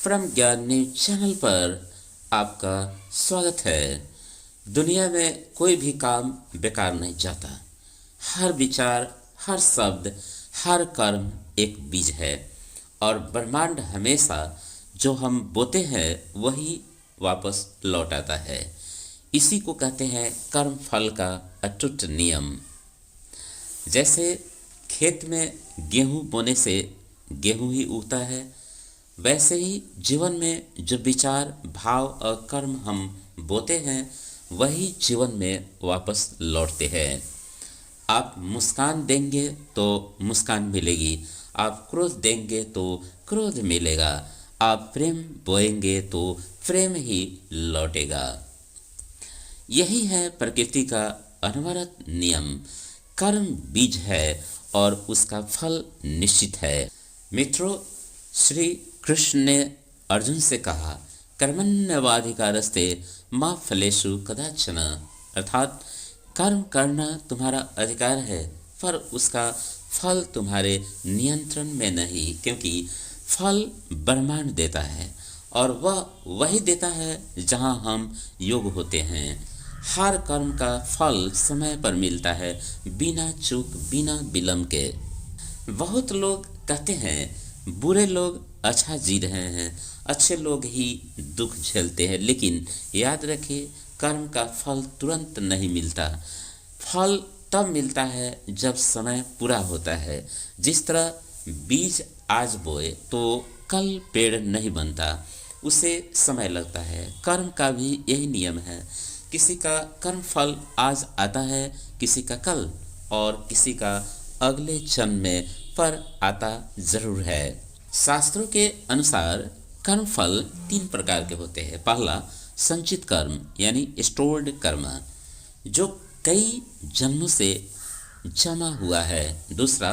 From ज्ञान news channel पर आपका स्वागत है। दुनिया में कोई भी काम बेकार नहीं जाता। हर विचार, हर शब्द, हर कर्म एक बीज है और ब्रह्मांड हमेशा जो हम बोते हैं वही वापस लौट आता है। इसी को कहते हैं कर्म फल का अटूट नियम। जैसे खेत में गेहूं बोने से गेहूं ही उगता है, वैसे ही जीवन में जो विचार, भाव और कर्म हम बोते हैं वही जीवन में वापस लौटते हैं। आप मुस्कान देंगे तो मुस्कान मिलेगी, आप क्रोध देंगे तो क्रोध मिलेगा, आप प्रेम बोएंगे तो प्रेम ही लौटेगा। यही है प्रकृति का अनवरत नियम। कर्म बीज है और उसका फल निश्चित है। मित्रों, श्री कृष्ण ने अर्जुन से कहा, कर्मण्यवाधिकारस्ते मा फलेषु कदाचन, अर्थात कर्म करना तुम्हारा अधिकार है पर उसका फल तुम्हारे नियंत्रण में नहीं, क्योंकि फल ब्रह्मांड देता है और वह वही देता है जहाँ हम योग होते हैं। हर कर्म का फल समय पर मिलता है, बिना चूक, बिना विलंब के। बहुत लोग कहते हैं बुरे लोग अच्छा जी रहे हैं, अच्छे लोग ही दुख झेलते हैं, लेकिन याद रखिए कर्म का फल तुरंत नहीं मिलता। फल तब मिलता है जब समय पूरा होता है। जिस तरह बीज आज बोए तो कल पेड़ नहीं बनता, उसे समय लगता है। कर्म का भी यही नियम है। किसी का कर्म फल आज आता है, किसी का कल और किसी का अगले जन्म में, पर आता जरूर है। शास्त्रों के अनुसार कर्म फल 3 प्रकार के होते हैं। पहला संचित कर्म यानी स्टोर्ड कर्म, जो कई जन्मों से जमा हुआ है। दूसरा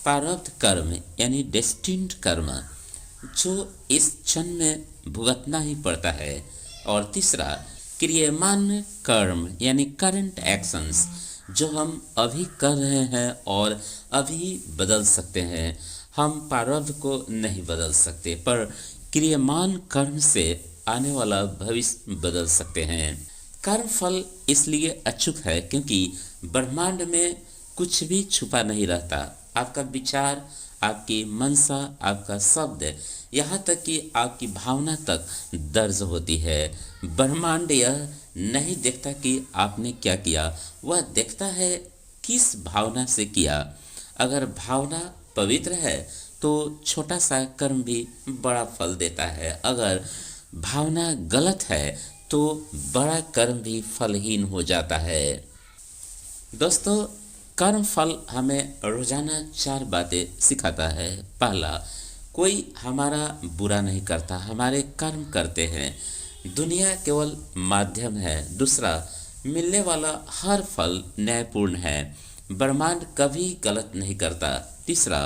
प्रारब्ध कर्म यानी डेस्टिन्ड कर्म, जो इस जन्म में भुगतना ही पड़ता है। और तीसरा क्रियमान कर्म यानी करंट एक्शंस, जो हम अभी कर रहे हैं और अभी बदल सकते हैं। हम प्रारब्ध को नहीं बदल सकते, पर क्रियमान कर्म से आने वाला भविष्य बदल सकते हैं। कर्म फल इसलिए अचूक है क्योंकि ब्रह्मांड में कुछ भी छुपा नहीं रहता। आपका विचार, आपकी मनसा, आपका शब्द, यहाँ तक कि आपकी भावना तक दर्ज होती है। ब्रह्मांड यह नहीं देखता कि आपने क्या किया, वह देखता है किस भावना से किया। अगर भावना पवित्र है तो छोटा सा कर्म भी बड़ा फल देता है। अगर भावना गलत है तो बड़ा कर्म भी फलहीन हो जाता है। दोस्तों, कर्म फल हमें रोजाना 4 बातें सिखाता है। पहला, कोई हमारा बुरा नहीं करता, हमारे कर्म करते हैं। दुनिया केवल माध्यम है। दूसरा, मिलने वाला हर फल न्यायपूर्ण है, ब्रह्मांड कभी गलत नहीं करता। तीसरा,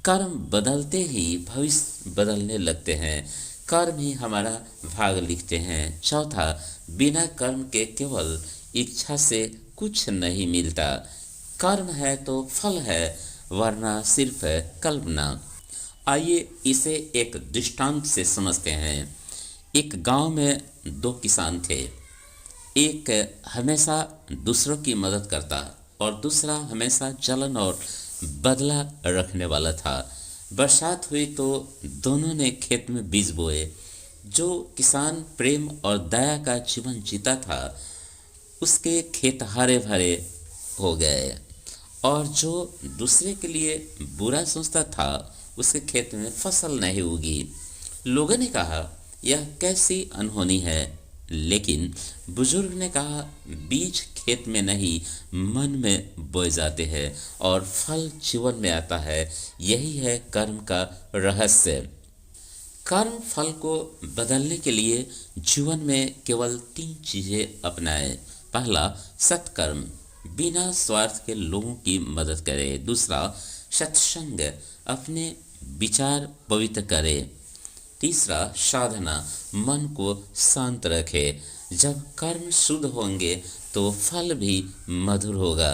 कर्म बदलते ही भविष्य बदलने लगते हैं, कर्म ही हमारा भाग लिखते हैं। चौथा, बिना कर्म के केवल इच्छा से कुछ नहीं मिलता। कर्म है तो फल है, वरना सिर्फ है कल्पना। आइए इसे एक दृष्टांत से समझते हैं। एक गांव में 2 किसान थे। एक हमेशा दूसरों की मदद करता और दूसरा हमेशा जलन और बदला रखने वाला था। बरसात हुई तो दोनों ने खेत में बीज बोए। जो किसान प्रेम और दया का जीवन जीता था, उसके खेत हरे भरे हो गए, और जो दूसरे के लिए बुरा सोचता था, उसके खेत में फसल नहीं उगी। लोगों ने कहा, यह कैसी अनहोनी है, लेकिन बुजुर्ग ने कहा, बीज खेत में नहीं मन में बोए जाते हैं और फल जीवन में आता है। यही है कर्म का रहस्य। कर्म फल को बदलने के लिए जीवन में केवल 3 चीजें अपनाएं। पहला, सत्कर्म, बिना स्वार्थ के लोगों की मदद करे। दूसरा, सत्संग, अपने विचार पवित्र करे। तीसरा, साधना, मन को शांत रखे। जब कर्म शुद्ध होंगे तो फल भी मधुर होगा।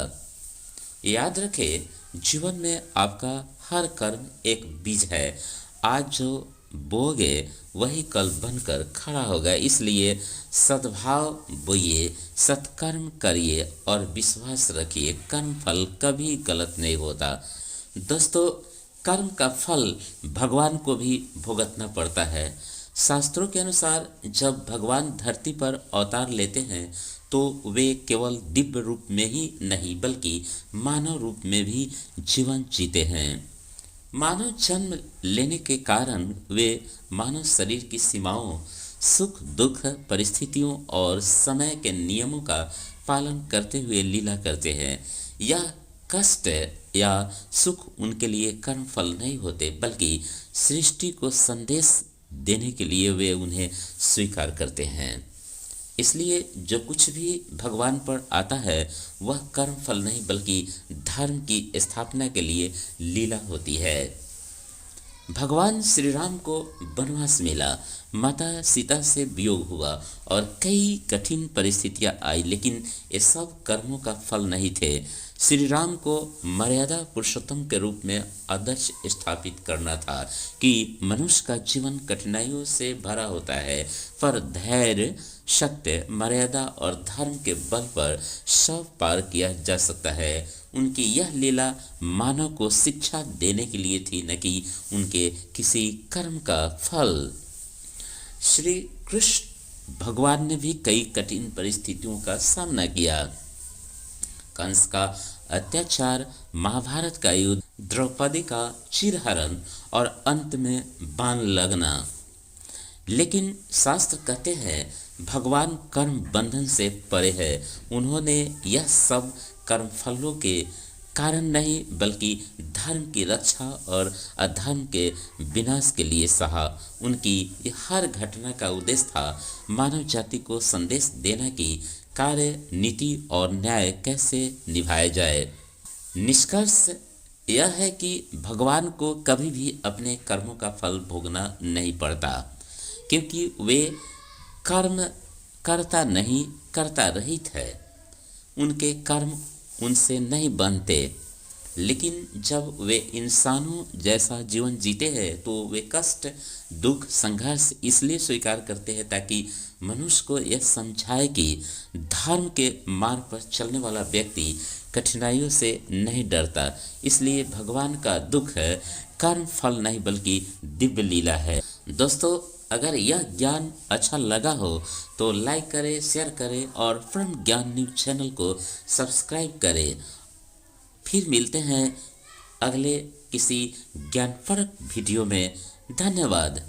याद रखें, जीवन में आपका हर कर्म एक बीज है। आज जो बोओगे वही कल बनकर खड़ा होगा। इसलिए सद्भाव बोइए, सत्कर्म करिए और विश्वास रखिए, कर्म फल कभी गलत नहीं होता। दोस्तों, कर्म का फल भगवान को भी भुगतना पड़ता है। शास्त्रों के अनुसार जब भगवान धरती पर अवतार लेते हैं तो वे केवल दिव्य रूप में ही नहीं बल्कि मानव रूप में भी जीवन जीते हैं। मानव जन्म लेने के कारण वे मानव शरीर की सीमाओं, सुख दुख, परिस्थितियों और समय के नियमों का पालन करते हुए लीला करते हैं। यह कष्ट या सुख उनके लिए कर्म फल नहीं होते बल्कि सृष्टि को संदेश देने के लिए वे उन्हें स्वीकार करते हैं। इसलिए जो कुछ भी भगवान पर आता है वह कर्म फल नहीं बल्कि धर्म की स्थापना के लिए लीला होती है। भगवान श्री राम को वनवास मिला, माता सीता से वियोग हुआ और कई कठिन परिस्थितियां आई, लेकिन ये सब कर्मों का फल नहीं थे। श्री राम को मर्यादा पुरुषोत्तम के रूप में आदर्श स्थापित करना था कि मनुष्य का जीवन कठिनाइयों से भरा होता है, पर धैर्य, सत्य, मर्यादा और धर्म के बल पर सब पार किया जा सकता है। उनकी यह लीला मानव को शिक्षा देने के लिए थी, न कि उनके किसी कर्म का फल। श्री कृष्ण भगवान ने भी कई कठिन परिस्थितियों का सामना किया। कंस का अत्याचार, महाभारत का युद्ध, द्रौपदी का चिरहरण और अंत में बाण लगना। लेकिन शास्त्र कहते हैं भगवान कर्म बंधन से परे है। उन्होंने यह सब कर्म फलों के कारण नहीं बल्कि धर्म की रक्षा और अधर्म के विनाश के लिए सहा। उनकी हर घटना का उद्देश्य था मानव जाति को संदेश देना कि कार्य, नीति और न्याय कैसे निभाया जाए। निष्कर्ष यह है कि भगवान को कभी भी अपने कर्मों का फल भोगना नहीं पड़ता, क्योंकि वे कर्म करता नहीं, कर्ता रहित है। उनके कर्म उनसे नहीं बनते, लेकिन जब वे इंसानों जैसा जीवन जीते हैं तो वे कष्ट, दुख, संघर्ष इसलिए स्वीकार करते हैं ताकि मनुष्य को यह समझाए कि धर्म के मार्ग पर चलने वाला व्यक्ति कठिनाइयों से नहीं डरता। इसलिए भगवान का दुख कर्म फल नहीं बल्कि दिव्य लीला है। दोस्तों, अगर यह ज्ञान अच्छा लगा हो तो लाइक करें, शेयर करें और परम ज्ञान न्यूज चैनल को सब्सक्राइब करें। फिर मिलते हैं अगले किसी ज्ञानवर्धक वीडियो में। धन्यवाद।